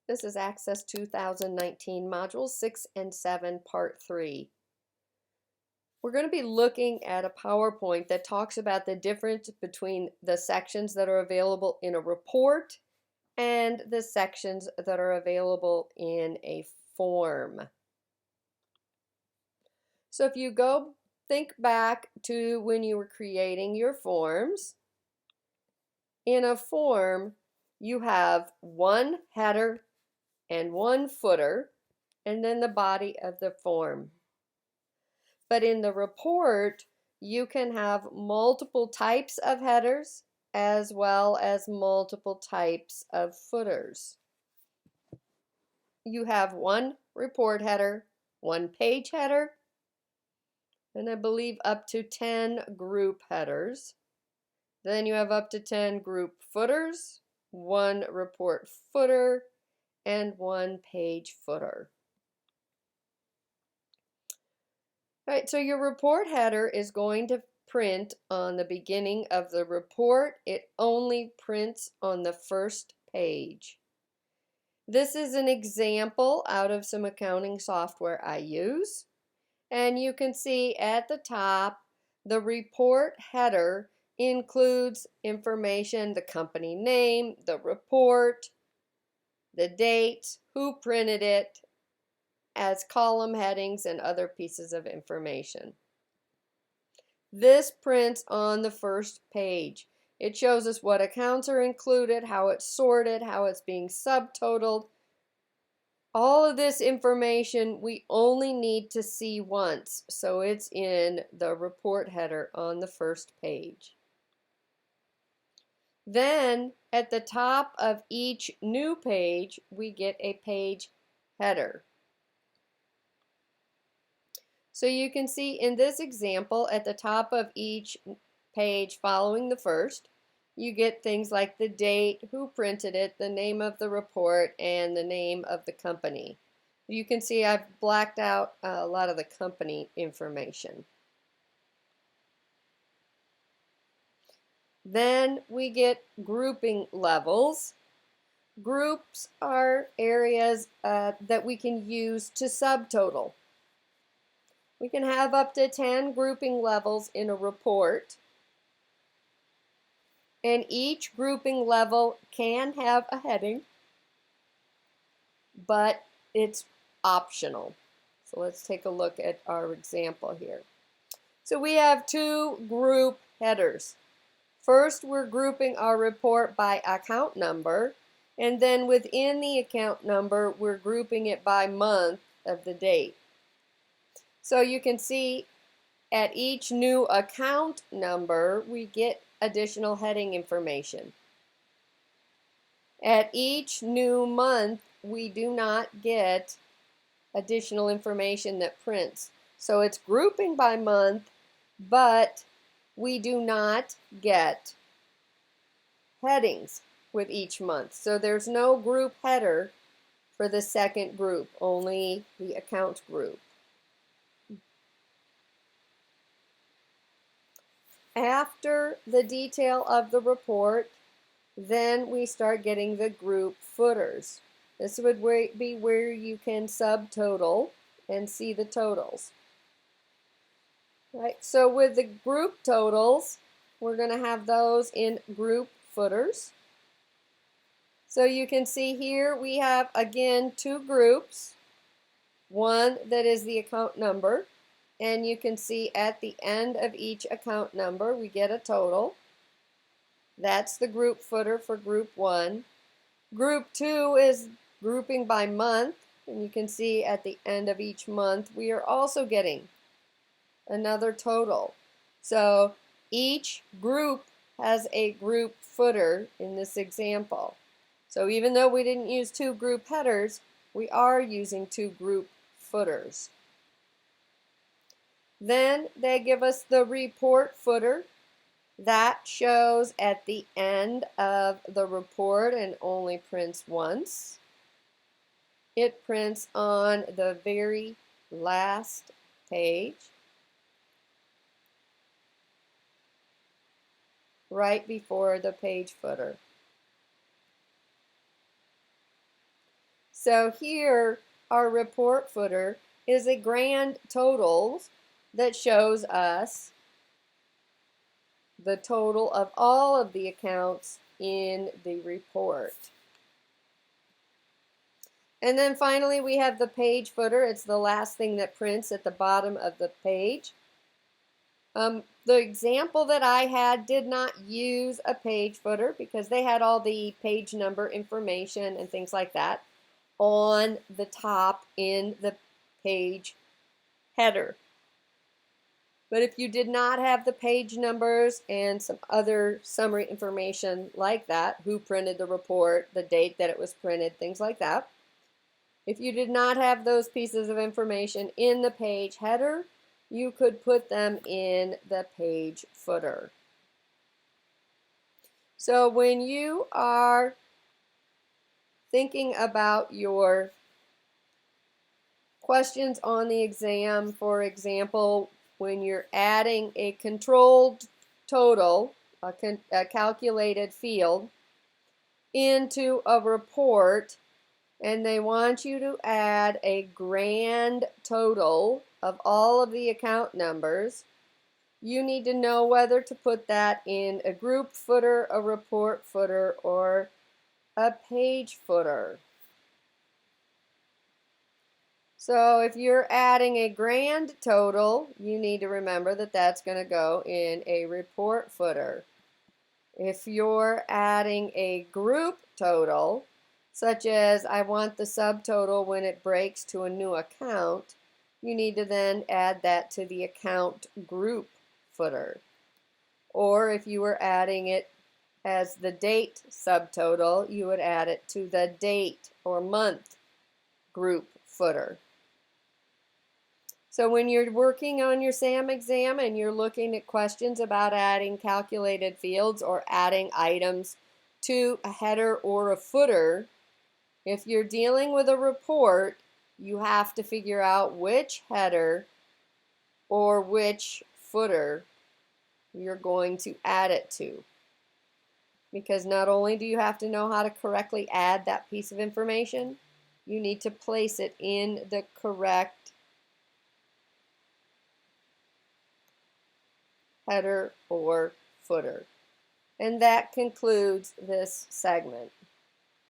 This is Access 2019, Modules 6 and 7, Part 3. We're going to be looking at a PowerPoint that talks about the difference between the sections that are available in a report and the sections that are available in a form. So if you think back to when you were creating your forms, in a form you have one header and one footer, and then the body of the form. But in the report, you can have multiple types of headers as well as multiple types of footers. You have one report header, one page header, and I believe up to 10 group headers. Then you have up to 10 group footers, one report footer, and one page footer. All right, so your report header is going to print on the beginning of the report. It only prints on the first page. This is an example out of some accounting software I use. And you can see at the top, the report header includes information, the company name, the report, the date, who printed it, as column headings and other pieces of information. This prints on the first page. It shows us what accounts are included, how it's sorted, how it's being subtotaled. All of this information we only need to see once, so it's in the report header on the first page. Then at the top of each new page, we get a page header. So you can see in this example, at the top of each page following the first, you get things like the date, who printed it, the name of the report, and the name of the company. You can see I've blacked out a lot of the company information. Then we get grouping levels. Groups are areas that we can use to subtotal. We can have up to 10 grouping levels in a report, and each grouping level can have a heading, but it's optional. So let's take a look at our example here. So we have two group headers. First, we're grouping our report by account number, and then within the account number, we're grouping it by month of the date. So you can see at each new account number, we get additional heading information. At each new month, we do not get additional information that prints. So it's grouping by month, but we do not get headings with each month. So there's no group header for the second group, only the account group. After the detail of the report, then we start getting the group footers. This would be where you can subtotal and see the totals. Right, so with the group totals, we're going to have those in group footers. So you can see here we have, again, two groups. One that is the account number, and you can see at the end of each account number we get a total. That's the group footer for group 1. Group 2 is grouping by month, and you can see at the end of each month we are also getting another total. So each group has a group footer in this example. So even though we didn't use two group headers, we are using two group footers. Then they give us the report footer. That shows at the end of the report and only prints once. It prints on the very last page, right before the page footer. So here, our report footer is a grand totals that shows us the total of all of the accounts in the report. And then finally, we have the page footer. It's the last thing that prints at the bottom of the page. The example that I had did not use a page footer because they had all the page number information and things like that on the top in the page header. But if you did not have the page numbers and some other summary information like that, who printed the report, the date that it was printed, things like that, if you did not have those pieces of information in the page header, you could put them in the page footer. So when you are thinking about your questions on the exam, for example, when you're adding a controlled total, a calculated field, into a report, and they want you to add a grand total of all of the account numbers, you need to know whether to put that in a group footer, a report footer, or a page footer. So if you're adding a grand total, you need to remember that that's going to go in a report footer. If you're adding a group total, such as I want the subtotal when it breaks to a new account, you need to then add that to the account group footer. Or if you were adding it as the date subtotal, you would add it to the date or month group footer. So when you're working on your SAM exam and you're looking at questions about adding calculated fields or adding items to a header or a footer, if you're dealing with a report, you have to figure out which header or which footer you're going to add it to. Because not only do you have to know how to correctly add that piece of information, you need to place it in the correct header or footer. And that concludes this segment.